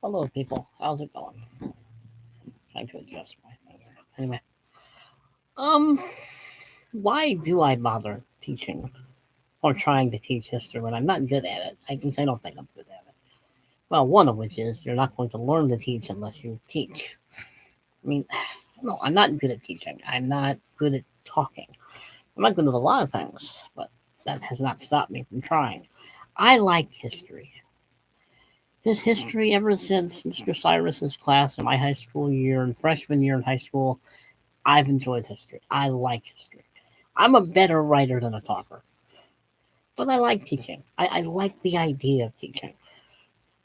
Hello, people. How's it going? Trying to adjust my thing here. Anyway, um, why do I bother teaching or trying to teach history when I'm not good at it? I guess I don't think I'm good at it. Well, one of which is you're not going to learn to teach unless you teach. I mean, no, I'm not good at teaching. I'm not good at talking. I'm not good at a lot of things, but that has not stopped me from trying. I like history. His history ever since Mr. Cyrus's class in my high school year and freshman year in high school. I've enjoyed history. I like history. I'm a better writer than a talker, but I like teaching. I like the idea of teaching.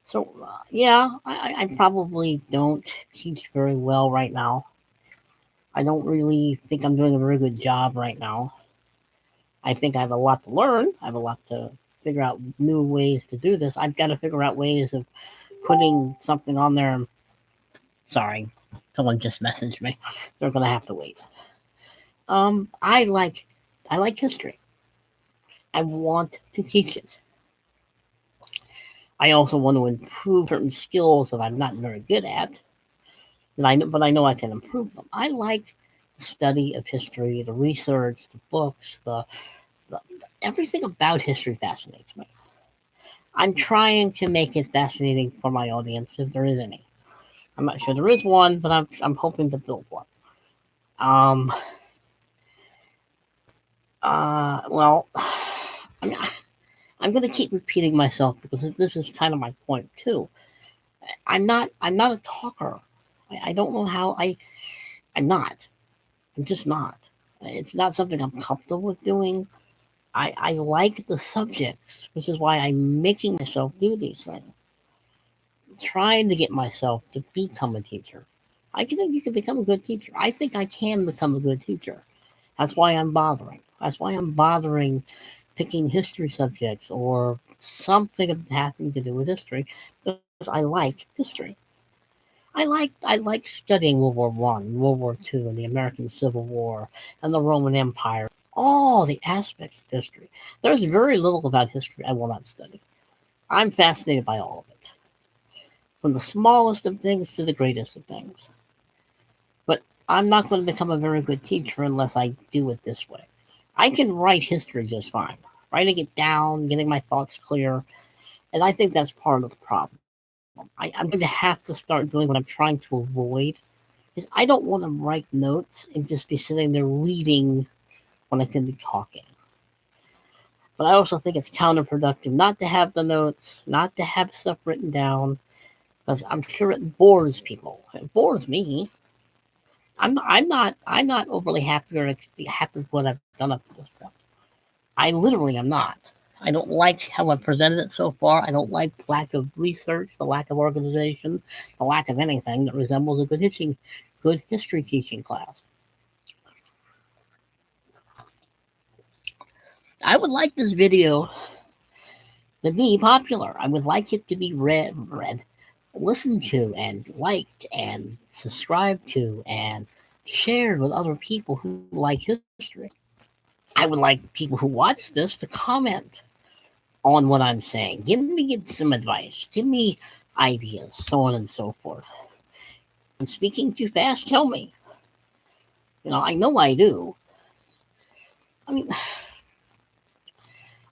So, yeah, I probably don't teach very well right now. I don't really think I'm doing a very good job right now. I think I have a lot to learn. I have a lot to figure out new ways to do this. I've got to figure out ways of putting something on there. Sorry, someone just messaged me. They're gonna have to wait. Um, I like I like history. I want to teach it. I also want to improve certain skills that I'm not very good at, but I know I can improve them. I like the study of history, the research, the books, the everything about history fascinates me. I'm trying to make it fascinating for my audience, if there is any. I'm not sure there is one, but I'm hoping to build one. Um, well, I mean, I'm going to keep repeating myself because this is kind of my point too. I'm not a talker. I don't know how I'm not. I'm just not. It's not something I'm comfortable with doing. I like the subjects, which is why I'm making myself do these things. Trying to get myself to become a teacher. I think you can become a good teacher. I think I can become a good teacher. That's why I'm bothering. That's why I'm bothering picking history subjects or something having to do with history because I like history. I like studying World War I, World War II, and the American Civil War and the Roman Empire. All the aspects of history. There's very little about history I will not study. I'm fascinated by all of it, from the smallest of things to the greatest of things. But I'm not going to become a very good teacher unless I do it this way. I can write history just fine, writing it down, getting my thoughts clear, and I think that's part of the problem. I'm going to have to start doing what I'm trying to avoid. Is I don't want to write notes and just be sitting there reading when I can be talking. But I also think it's counterproductive not to have the notes, not to have stuff written down, because I'm sure it bores people. It bores me. I'm not overly happy or happy with what I've done up to this point. I literally am not. I don't like how I've presented it so far. I don't like the lack of research, the lack of organization, the lack of anything that resembles a good history teaching class. I would like this video to be popular. I would like it to be listened to, and liked, and subscribed to, and shared with other people who like history. I would like people who watch this to comment on what I'm saying. Give me some advice. Give me ideas, so on and so forth. If I'm speaking too fast, tell me. I know I do. I mean,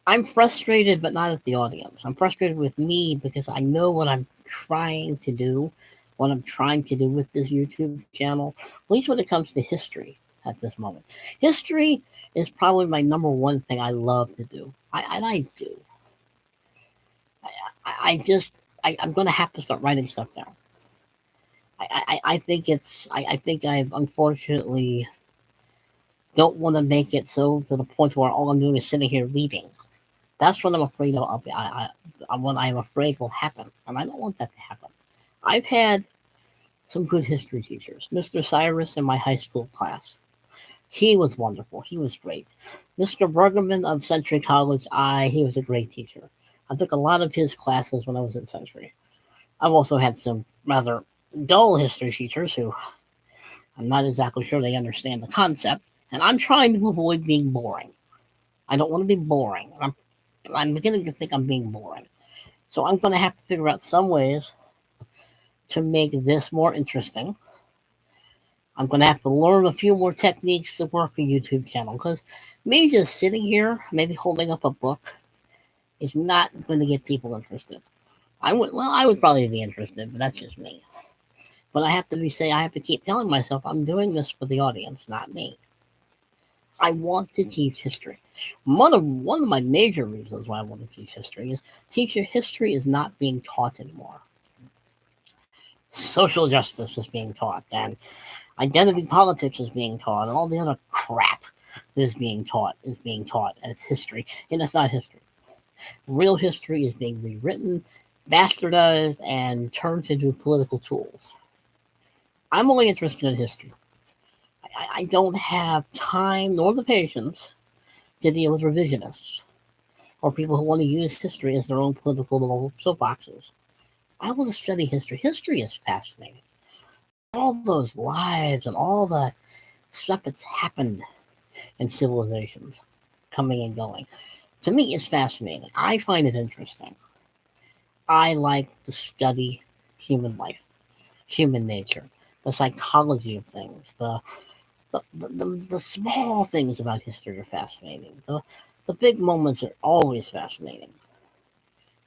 I'm frustrated, but not at the audience. I'm frustrated with me because I know what I'm trying to do, what I'm trying to do with this YouTube channel, at least when it comes to history at this moment. History is probably my number one thing I love to do. I do. I'm going to have to start writing stuff down. I think I think I've unfortunately don't want to make it so to the point where all I'm doing is sitting here reading. That's what I'm afraid of. What I'm afraid will happen, and I don't want that to happen. I've had some good history teachers. Mr. Cyrus in my high school class, he was wonderful. He was great. Mr. Bergerman of Century College, he was a great teacher. I took a lot of his classes when I was at Century. I've also had some rather dull history teachers who I'm not exactly sure they understand the concept, and I'm trying to avoid being boring. I don't want to be boring. I'm beginning to think I'm being boring. So I'm going to have to figure out some ways to make this more interesting, I'm going to have to learn a few more techniques to work a YouTube channel, because me just sitting here, maybe holding up a book, is not going to get people interested. I would probably be interested, but that's just me. But I have to keep telling myself I'm doing this for the audience, not me. I want to teach history. One of my major reasons why I want to teach history is history is not being taught anymore. Social justice is being taught, and identity politics is being taught, and all the other crap that is being taught and it's history, and it's not history. Real history is being rewritten, bastardized, and turned into political tools. I'm only interested in history. I don't have time nor the patience to deal with revisionists or people who want to use history as their own political little soapboxes. I want to study history. History is fascinating. All those lives and all the stuff that's happened in civilizations coming and going. To me, it's fascinating. I find it interesting. I like to study human life, human nature, the psychology of things, the small things about history are fascinating. The big moments are always fascinating.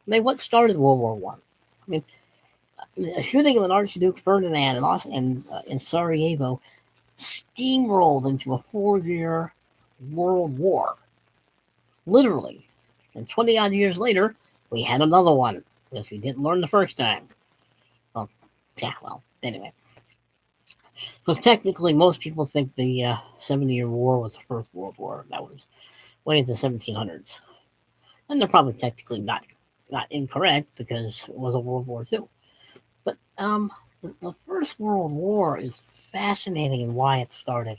I mean, what started World War One? I mean, the shooting of an Archduke Ferdinand in Sarajevo steamrolled into a 4-year world war. Literally. And 20 odd years later, we had another one because we didn't learn the first time. Anyway. Because technically, most people think the 70-Year War was the First World War. That was way into the 1700s. And they're probably technically not incorrect because it was a World War II. But the First World War is fascinating in why it started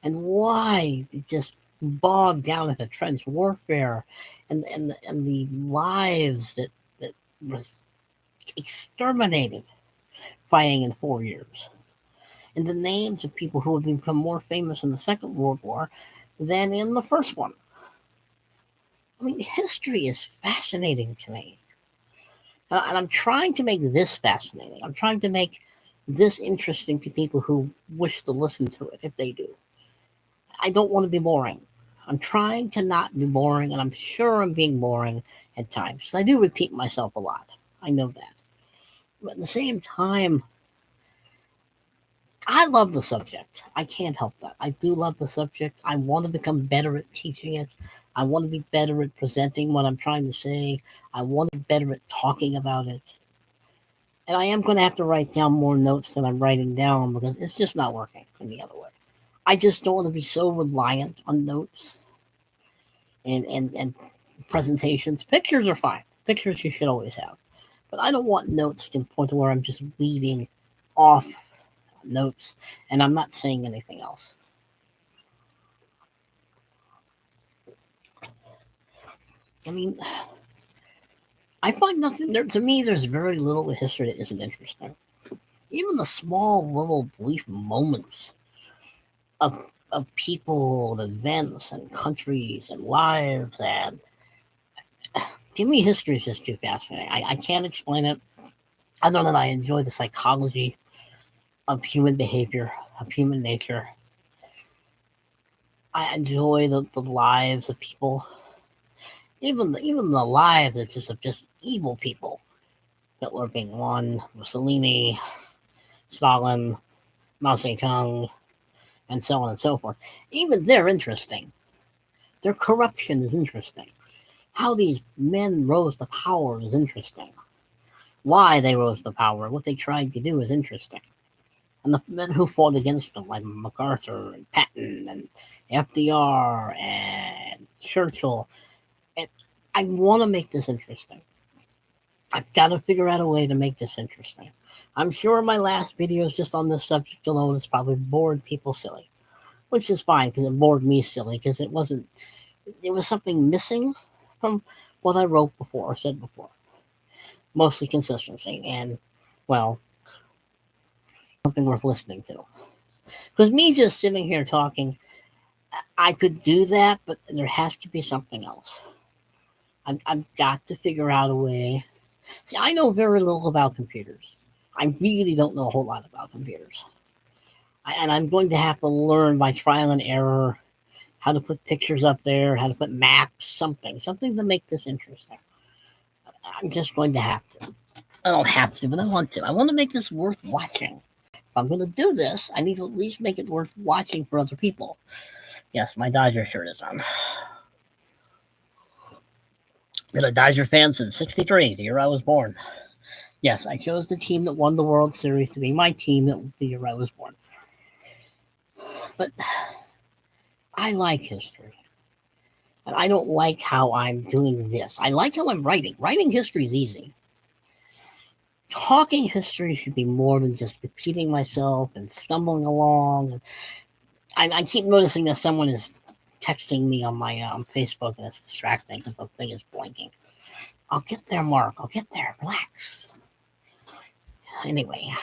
and why it just bogged down into trench warfare and the lives that was exterminated fighting in 4 years. And the names of people who have become more famous in the Second World War than in the first one. I mean, history is fascinating to me. And I'm trying to make this fascinating. I'm trying to make this interesting to people who wish to listen to it, if they do. I don't want to be boring. I'm trying to not be boring, and I'm sure I'm being boring at times. I do repeat myself a lot. I know that. But at the same time, I love the subject. I can't help that. I do love the subject. I want to become better at teaching it. I want to be better at presenting what I'm trying to say. I want to be better at talking about it. And I am going to have to write down more notes than I'm writing down because it's just not working any other way. I just don't want to be so reliant on notes and presentations. Pictures are fine. Pictures you should always have. But I don't want notes to the point where I'm just reading off notes and I'm not saying anything else. I mean, I find nothing there. To me, there's very little in history that isn't interesting. Even the small, little, brief moments of people and events and countries and lives, and to me, history is just too fascinating. I can't explain it. Other than I enjoy the psychology of human behavior, of human nature. I enjoy the lives of people. Even the lives of just evil people. Hitler being one, Mussolini, Stalin, Mao Zedong, and so on and so forth. Even they're interesting. Their corruption is interesting. How these men rose to power is interesting. Why they rose to power, what they tried to do is interesting. And the men who fought against them, like MacArthur and Patton and FDR and Churchill. And I want to make this interesting. I've got to figure out a way to make this interesting. I'm sure my last videos just on this subject alone has probably bored people silly. Which is fine, because it bored me silly, because there was something missing from what I wrote before or said before. Mostly consistency and, well, something worth listening to. Because me just sitting here talking, I could do that, but there has to be something else. I've got to figure out a way. See, I know very little about computers. I really don't know a whole lot about computers. And I'm going to have to learn by trial and error how to put pictures up there, how to put maps, something to make this interesting. I'm just going to have to. I don't have to, but I want to. I want to make this worth watching. If I'm going to do this, I need to at least make it worth watching for other people. Yes, my Dodger shirt is on. Been a Dodger fan since '63, the year I was born. Yes, I chose the team that won the World Series to be my team the year I was born. But I like history. And I don't like how I'm doing this. I like how I'm writing. Writing history is easy. Talking history should be more than just repeating myself and stumbling along. I keep noticing that someone is texting me on my Facebook, and it's distracting because the thing is blinking. I'll get there, Mark. I'll get there. Relax. Anyway,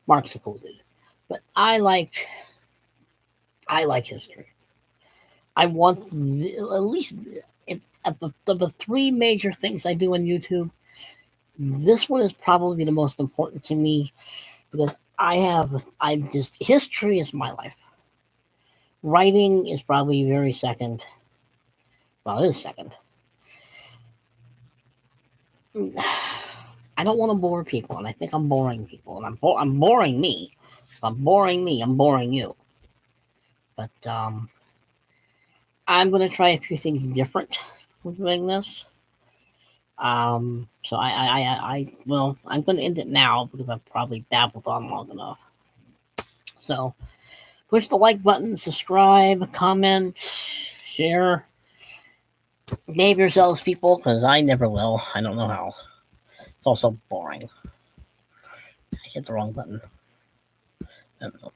Mark's a cool dude. But I like history. I want at least of the three major things I do on YouTube. This one is probably the most important to me because history is my life. Writing is probably very second. Well, it is second. I don't want to bore people, and I think I'm boring people, and I'm boring me. If I'm boring me, I'm boring you. But I'm going to try a few things different with doing this. So well, I'm going to end it now because I've probably babbled on long enough. So, push the like button, subscribe, comment, share. Behave yourselves, people, because I never will. I don't know how. It's also boring. I hit the wrong button. I don't know.